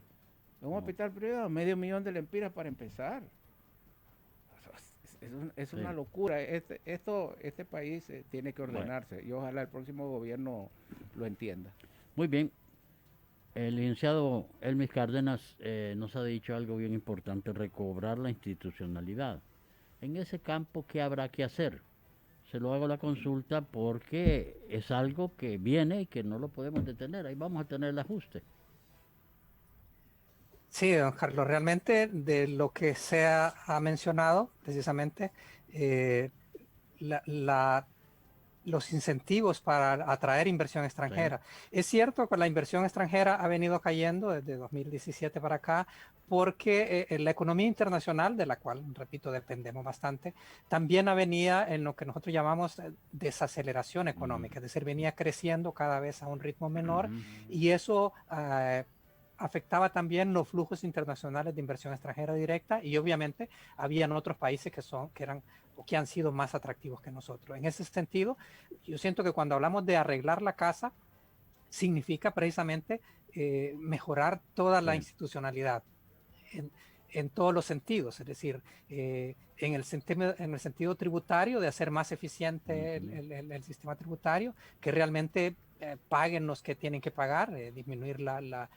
Un hospital privado, $500,000 de lempiras para empezar. Es una locura. Este país tiene que ordenarse y ojalá el próximo gobierno lo entienda. Muy bien. El licenciado Elmis Cárdenas nos ha dicho algo bien importante: recobrar la institucionalidad. En ese campo, ¿qué habrá que hacer? Se lo hago la consulta porque es algo que viene y que no lo podemos detener. Ahí vamos a tener el ajuste. Sí, don Carlos, realmente de lo que se ha mencionado, precisamente, la los incentivos para atraer inversión extranjera. Es cierto que la inversión extranjera ha venido cayendo desde 2017 para acá porque la economía internacional, de la cual, repito, dependemos bastante, también venía en lo que nosotros llamamos desaceleración económica, es decir, venía creciendo cada vez a un ritmo menor y eso afectaba también los flujos internacionales de inversión extranjera directa y obviamente habían otros países que han sido más atractivos que nosotros. En ese sentido, yo siento que cuando hablamos de arreglar la casa, significa precisamente mejorar toda la institucionalidad en todos los sentidos, es decir, en el sentido tributario, de hacer más eficiente el sistema tributario, que realmente paguen los que tienen que pagar, disminuir la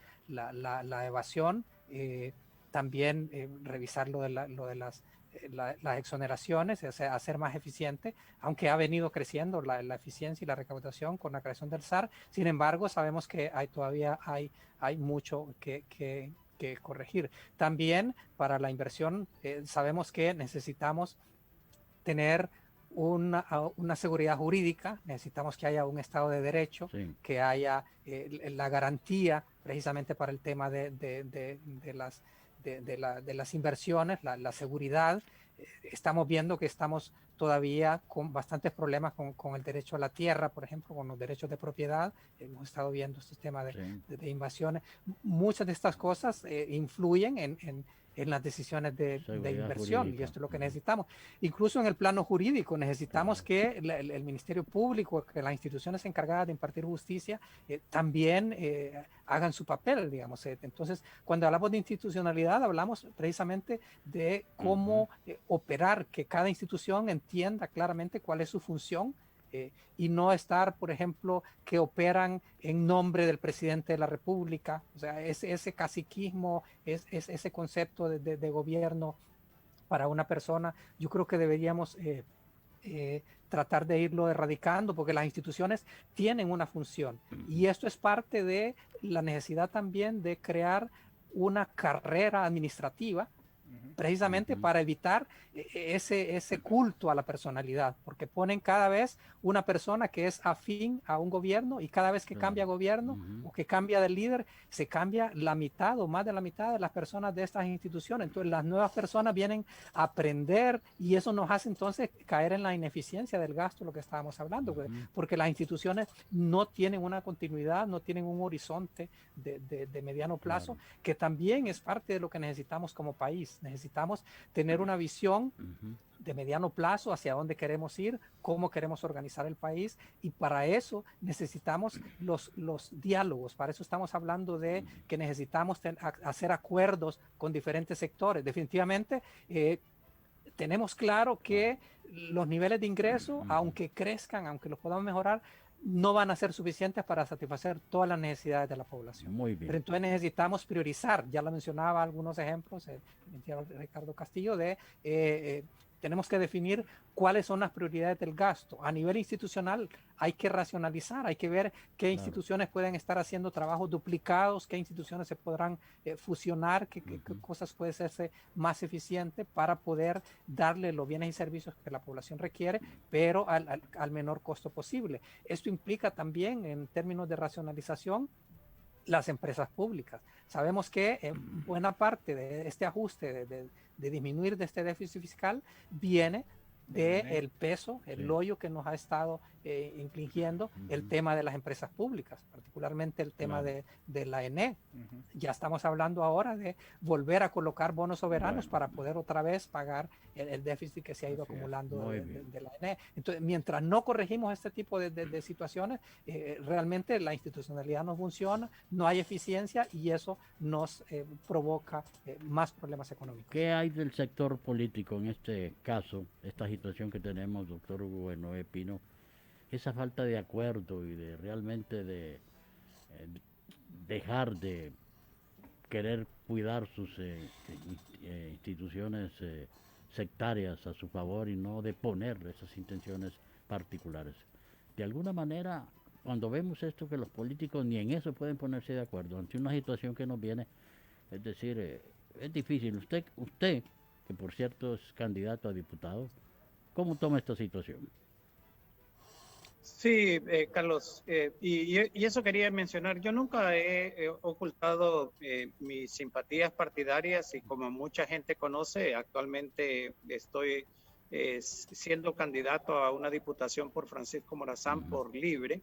evasión, también revisar lo de las exoneraciones, o sea, hacer más eficiente, aunque ha venido creciendo la eficiencia y la recaudación con la creación del SAR. Sin embargo, sabemos que todavía hay mucho que corregir. También para la inversión, sabemos que necesitamos tener una seguridad jurídica, necesitamos que haya un Estado de Derecho, que haya la garantía precisamente para el tema de las inversiones, la seguridad. Estamos viendo que estamos todavía con bastantes problemas con el derecho a la tierra, por ejemplo, con los derechos de propiedad. Hemos estado viendo estos temas de invasiones. Muchas de estas cosas influyen en las decisiones de inversión jurídica. Y esto es lo que necesitamos. Incluso en el plano jurídico necesitamos que el Ministerio Público, que las instituciones encargadas de impartir justicia también hagan su papel, digamos. Entonces, cuando hablamos de institucionalidad, hablamos precisamente de cómo operar, que cada institución entienda claramente cuál es su función, y no estar, por ejemplo, que operan en nombre del presidente de la República. O sea, ese caciquismo, ese concepto de gobierno para una persona, yo creo que deberíamos tratar de irlo erradicando, porque las instituciones tienen una función y esto es parte de la necesidad también de crear una carrera administrativa precisamente para evitar ese culto a la personalidad, porque ponen cada vez una persona que es afín a un gobierno y cada vez que cambia gobierno o que cambia de líder, se cambia la mitad o más de la mitad de las personas de estas instituciones. Entonces las nuevas personas vienen a aprender y eso nos hace entonces caer en la ineficiencia del gasto, lo que estábamos hablando, porque las instituciones no tienen una continuidad, no tienen un horizonte de mediano plazo, que también es parte de lo que necesitamos como país. Necesitamos tener una visión de mediano plazo hacia dónde queremos ir, cómo queremos organizar el país, y para eso necesitamos los diálogos. Para eso estamos hablando de que necesitamos hacer acuerdos con diferentes sectores. Definitivamente tenemos claro que los niveles de ingreso, aunque crezcan, aunque los podamos mejorar, no van a ser suficientes para satisfacer todas las necesidades de la población. Muy bien. Pero entonces necesitamos priorizar. Ya lo mencionaba algunos ejemplos, mencionaba Ricardo Castillo, tenemos que definir cuáles son las prioridades del gasto. A nivel institucional hay que racionalizar, hay que ver qué instituciones pueden estar haciendo trabajos duplicados, qué instituciones se podrán fusionar, qué cosas pueden hacerse más eficientes para poder darle los bienes y servicios que la población requiere, pero al menor costo posible. Esto implica también, en términos de racionalización, las empresas públicas. Sabemos que buena parte de este ajuste, de disminuir de este déficit fiscal, viene del peso, el hoyo que nos ha estado infligiendo el tema de las empresas públicas, particularmente el tema de la ENE. Ya estamos hablando ahora de volver a colocar bonos soberanos para poder otra vez pagar el déficit que se ha ido acumulando de la ENE. Entonces, mientras no corregimos este tipo de situaciones, realmente la institucionalidad no funciona, no hay eficiencia y eso nos provoca más problemas económicos. ¿Qué hay del sector político en este caso, esta situación que tenemos, doctor Hugo Bernoe Pino? Esa falta de acuerdo y de realmente de dejar de querer cuidar sus instituciones sectarias a su favor y no de poner esas intenciones particulares. De alguna manera, cuando vemos esto, que los políticos ni en eso pueden ponerse de acuerdo ante una situación que nos viene, es decir, es difícil. Usted, que por cierto es candidato a diputado, ¿cómo toma esta situación? Sí, Carlos, y eso quería mencionar. Yo nunca he ocultado mis simpatías partidarias y como mucha gente conoce, actualmente estoy siendo candidato a una diputación por Francisco Morazán por Libre.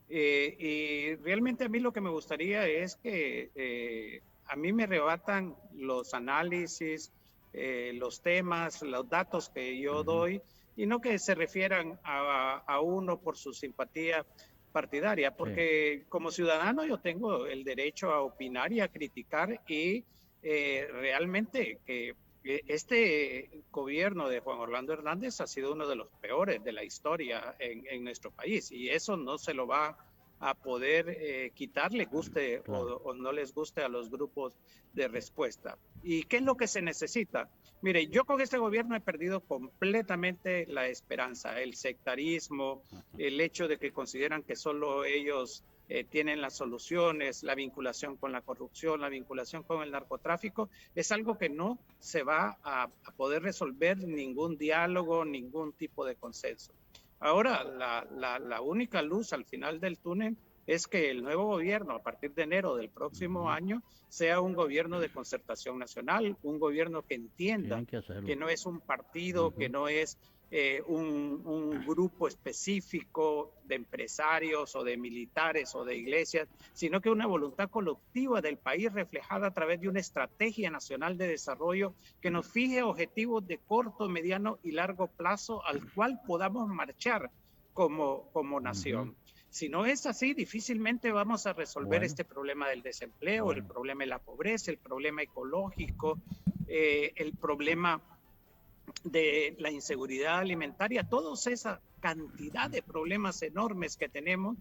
Y realmente a mí lo que me gustaría es que a mí me rebatan los análisis, los temas, los datos que yo doy, y no que se refieran a uno por su simpatía partidaria, porque como ciudadano yo tengo el derecho a opinar y a criticar, y realmente que este gobierno de Juan Orlando Hernández ha sido uno de los peores de la historia en nuestro país, y eso no se lo va a poder quitar, les guste o no les guste a los grupos de respuesta. ¿Y qué es lo que se necesita? Mire, yo con este gobierno he perdido completamente la esperanza, el sectarismo, el hecho de que consideran que solo ellos tienen las soluciones, la vinculación con la corrupción, la vinculación con el narcotráfico, es algo que no se va a poder resolver ningún diálogo, ningún tipo de consenso. Ahora, la única luz al final del túnel es que el nuevo gobierno, a partir de enero del próximo año, sea un gobierno de concertación nacional, un gobierno que entienda que no es un partido, que no es un grupo específico de empresarios o de militares o de iglesias, sino que una voluntad colectiva del país reflejada a través de una estrategia nacional de desarrollo que nos fije objetivos de corto, mediano y largo plazo al cual podamos marchar como nación. Si no es así, difícilmente vamos a resolver este problema del desempleo, el problema de la pobreza, el problema ecológico, el problema de la inseguridad alimentaria. Toda esa cantidad de problemas enormes que tenemos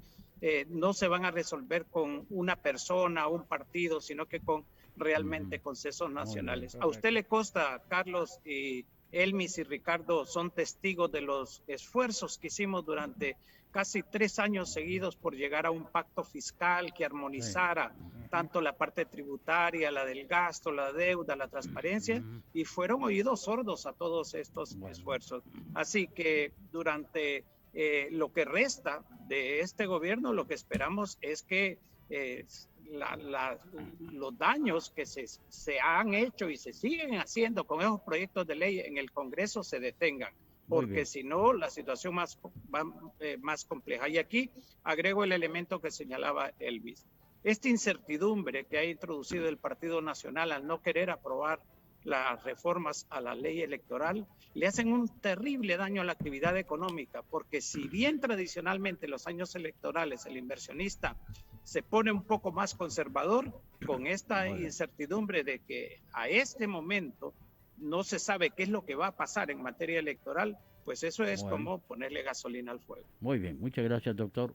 no se van a resolver con una persona o un partido, sino que con realmente consensos nacionales. A usted le consta, Carlos, y Elmis y Ricardo son testigos de los esfuerzos que hicimos durante casi 3 años seguidos por llegar a un pacto fiscal que armonizara tanto la parte tributaria, la del gasto, la deuda, la transparencia, y fueron oídos sordos a todos estos esfuerzos. Así que durante lo que resta de este gobierno, lo que esperamos es que los daños que se han hecho y se siguen haciendo con esos proyectos de ley en el Congreso se detengan, porque si no la situación más compleja. Y aquí agrego el elemento que señalaba Elvis. Esta incertidumbre que ha introducido el Partido Nacional al no querer aprobar las reformas a la ley electoral le hacen un terrible daño a la actividad económica, porque si bien tradicionalmente en los años electorales el inversionista se pone un poco más conservador, con esta incertidumbre de que a este momento no se sabe qué es lo que va a pasar en materia electoral, pues eso es como ponerle gasolina al fuego. Muy bien, muchas gracias, doctor.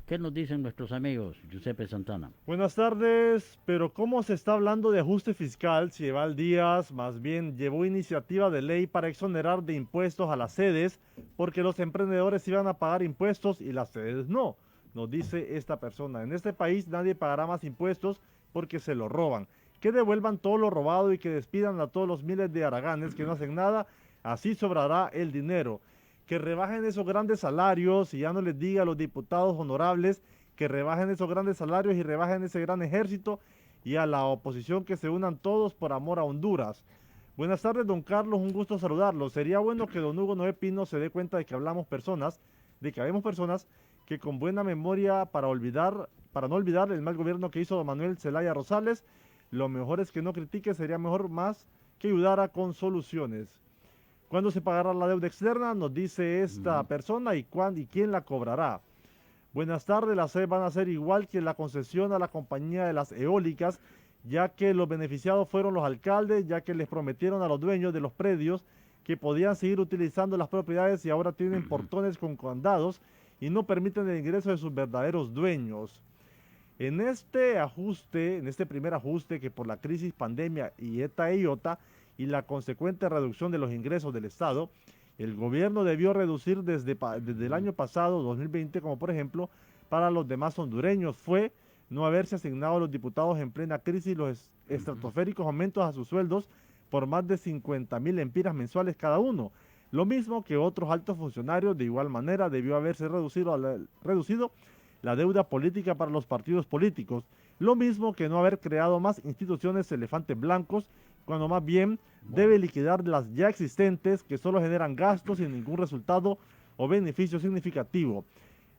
¿Qué nos dicen nuestros amigos? Giuseppe Santana. Buenas tardes, pero ¿cómo se está hablando de ajuste fiscal si Eval Díaz más bien llevó iniciativa de ley para exonerar de impuestos a las sedes porque los emprendedores iban a pagar impuestos y las sedes no? Nos dice esta persona. En este país nadie pagará más impuestos porque se lo roban. Que devuelvan todo lo robado y que despidan a todos los miles de haraganes que no hacen nada, así sobrará el dinero. Que rebajen esos grandes salarios y ya no les diga a los diputados honorables que rebajen esos grandes salarios y rebajen ese gran ejército, y a la oposición que se unan todos por amor a Honduras. Buenas tardes, don Carlos, un gusto saludarlo. Sería bueno que don Hugo Noé Pino se dé cuenta de que habemos personas que con buena memoria para no olvidar el mal gobierno que hizo don Manuel Zelaya Rosales. Lo mejor es que no critique, sería mejor más que ayudara con soluciones. ¿Cuándo se pagará la deuda externa? Nos dice esta persona, y quién la cobrará. Buenas tardes, las sedes van a ser igual que la concesión a la compañía de las eólicas, ya que los beneficiados fueron los alcaldes, ya que les prometieron a los dueños de los predios que podían seguir utilizando las propiedades y ahora tienen portones con candados y no permiten el ingreso de sus verdaderos dueños. En este primer ajuste que por la crisis, pandemia y ETA e IOTA y la consecuente reducción de los ingresos del Estado, el gobierno debió reducir desde el año pasado, 2020, como por ejemplo, para los demás hondureños, fue no haberse asignado a los diputados en plena crisis los estratosféricos aumentos a sus sueldos por más de 50,000 lempiras mensuales cada uno. Lo mismo que otros altos funcionarios. De igual manera debió haberse reducido la deuda política para los partidos políticos. Lo mismo que no haber creado más instituciones elefantes blancos, cuando más bien debe liquidar las ya existentes que solo generan gastos sin ningún resultado o beneficio significativo.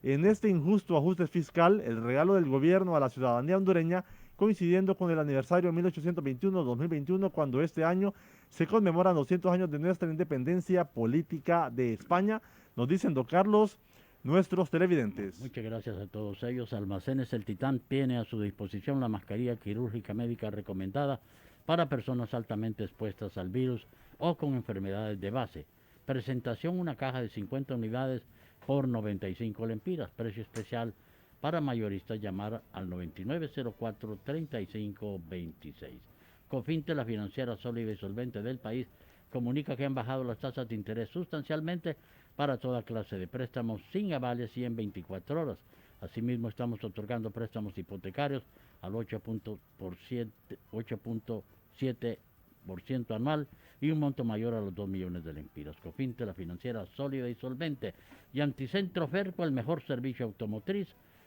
En este injusto ajuste fiscal, el regalo del gobierno a la ciudadanía hondureña, coincidiendo con el aniversario 1821-2021, cuando este año se conmemoran 200 años de nuestra independencia política de España, nos dicen, don Carlos, nuestros televidentes. Muchas gracias a todos ellos. Almacenes El Titán tiene a su disposición la mascarilla quirúrgica médica recomendada para personas altamente expuestas al virus o con enfermedades de base. Presentación: una caja de 50 unidades por 95 lempiras. Precio especial para mayoristas. Llamar al 9904-3526. Cofinte, la financiera sólida y solvente del país, comunica que han bajado las tasas de interés sustancialmente para toda clase de préstamos sin avales y en 24 horas. Asimismo, estamos otorgando préstamos hipotecarios al 8.7% anual y un monto mayor a los 2 millones de lempiras. Cofinte, la financiera sólida y solvente. Y Anticentro Ferco, el mejor servicio automotriz,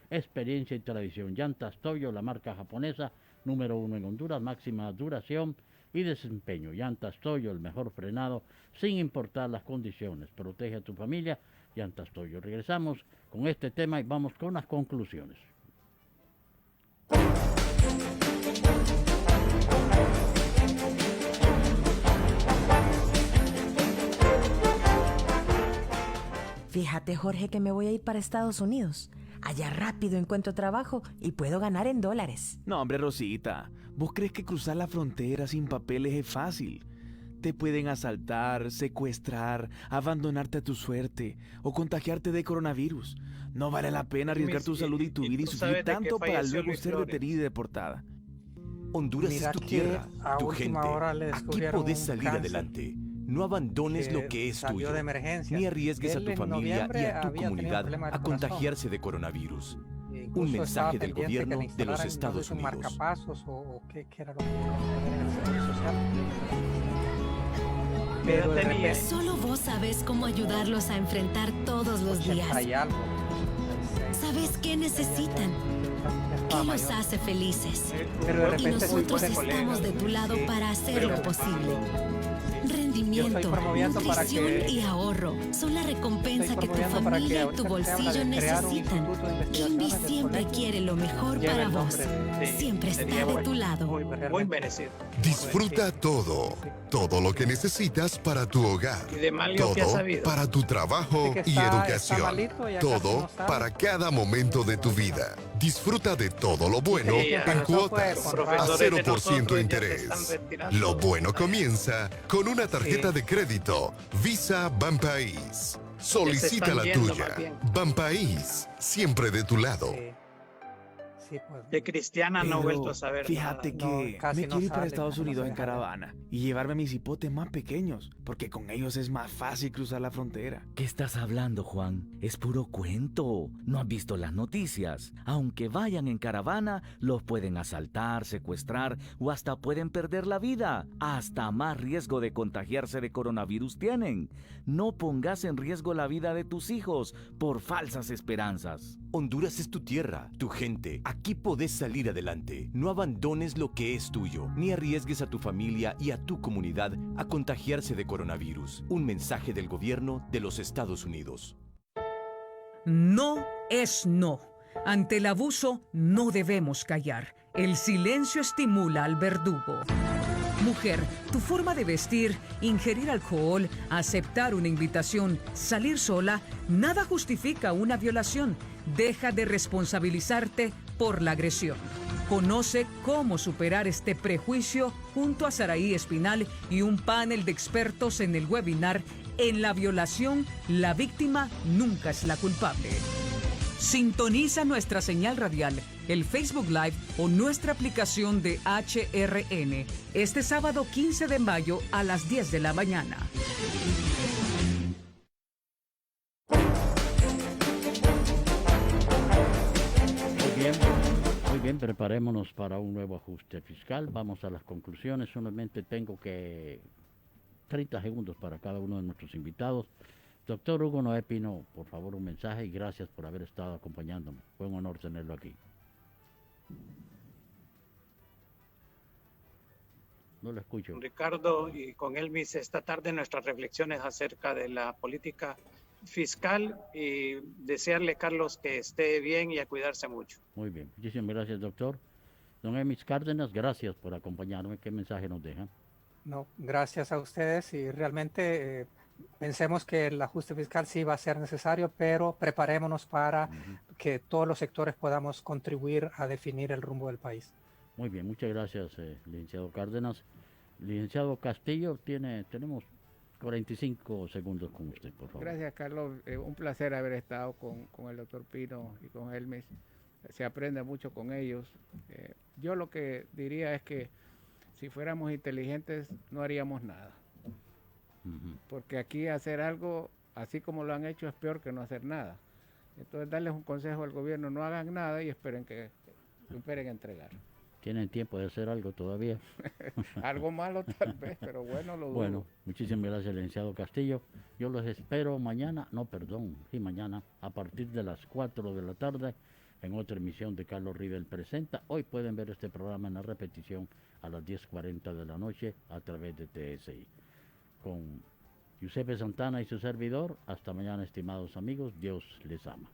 experiencia y tradición. Llantas Toyo, la marca japonesa número 1 en Honduras, máxima duración y desempeño. Llantas Toyo, el mejor frenado sin importar las condiciones. Protege a tu familia. Llantas Toyo. Regresamos con este tema y vamos con las conclusiones. Fíjate, Jorge, que me voy a ir para Estados Unidos. Allá rápido encuentro trabajo y puedo ganar en dólares. No, hombre, Rosita, ¿vos crees que cruzar la frontera sin papeles es fácil? Te pueden asaltar, secuestrar, abandonarte a tu suerte o contagiarte de coronavirus. No vale la pena arriesgar tu salud y tu vida y sufrir tanto para luego ser detenida y deportada. Honduras es tu tierra, tu gente. Aquí podés salir adelante. No abandones lo que es tuyo, ni arriesgues a tu familia y a tu comunidad a contagiarse de coronavirus. Un mensaje del gobierno de los Estados Unidos. Marcapasos o qué era lo que en el Seguro Social. Pero de repente, solo vos sabés cómo ayudarlos a enfrentar todos los días. Sabés qué necesitan, qué los hace felices. Y nosotros estamos de tu lado para hacer lo posible. Rendimiento, nutrición y ahorro son la recompensa que tu familia y tu bolsillo necesitan. INVI siempre quiere lo mejor para vos. Siempre está de tu lado. Muy merecido. Disfruta todo lo que necesitas para tu hogar. Todo para tu trabajo y educación. Todo para cada momento de tu vida. Disfruta de todo lo bueno en cuotas a 0% interés. Lo bueno comienza con una tarjeta de crédito Visa Banpaís. Solicita la tuya. Banpaís, siempre de tu lado. De Cristiana no he vuelto a saber fíjate nada. que me quiero ir para Estados Unidos en caravana y llevarme mis hipotes más pequeños, porque con ellos es más fácil cruzar la frontera. ¿Qué estás hablando, Juan? Es puro cuento. ¿No has visto las noticias? Aunque vayan en caravana, los pueden asaltar, secuestrar o hasta pueden perder la vida. Hasta más riesgo de contagiarse de coronavirus tienen. No pongas en riesgo la vida de tus hijos por falsas esperanzas. Honduras es tu tierra, tu gente. Aquí podés salir adelante. No abandones lo que es tuyo, ni arriesgues a tu familia y a tu comunidad a contagiarse de coronavirus. Un mensaje del gobierno de los Estados Unidos. No es no. Ante el abuso no debemos callar. El silencio estimula al verdugo. Mujer, tu forma de vestir, ingerir alcohol, aceptar una invitación, salir sola, nada justifica una violación. Deja de responsabilizarte por la agresión. Conoce cómo superar este prejuicio junto a Saraí Espinal y un panel de expertos en el webinar En la violación, la víctima nunca es la culpable. Sintoniza nuestra señal radial, el Facebook Live o nuestra aplicación de HRN este sábado 15 de mayo a las 10 de la mañana. Muy bien, preparémonos para un nuevo ajuste fiscal. Vamos a las conclusiones. Solamente tengo que 30 segundos para cada uno de nuestros invitados. Doctor Hugo Noé Pino, por favor, un mensaje y gracias por haber estado acompañándome. Fue un honor tenerlo aquí. No lo escucho. Ricardo, y con Elmis, esta tarde nuestras reflexiones acerca de la política fiscal, y desearle, Carlos, que esté bien y a cuidarse mucho. Muy bien, muchísimas gracias, doctor. Don Elmis Cárdenas, gracias por acompañarme. ¿Qué mensaje nos dejan? No, gracias a ustedes, y realmente pensemos que el ajuste fiscal sí va a ser necesario, pero preparémonos para que todos los sectores podamos contribuir a definir el rumbo del país. Muy bien, muchas gracias, licenciado Cárdenas. Licenciado Castillo, tenemos 45 segundos con usted, por favor. Gracias, Carlos. Un placer haber estado con el doctor Pino y con Elmis. Se aprende mucho con ellos. Yo lo que diría es que si fuéramos inteligentes no haríamos nada. Porque aquí hacer algo así como lo han hecho es peor que no hacer nada. Entonces darles un consejo al gobierno: no hagan nada y esperen entregar. ¿Tienen tiempo de hacer algo todavía? Algo malo tal vez, pero bueno, lo dudo. Bueno, muchísimas gracias, licenciado Castillo. Yo los espero mañana a partir de las 4 de la tarde en otra emisión de Carlos Rivel Presenta. Hoy pueden ver este programa en la repetición a las 10:40 de la noche a través de TSI. Con Giuseppe Santana y su servidor, hasta mañana, estimados amigos. Dios les ama.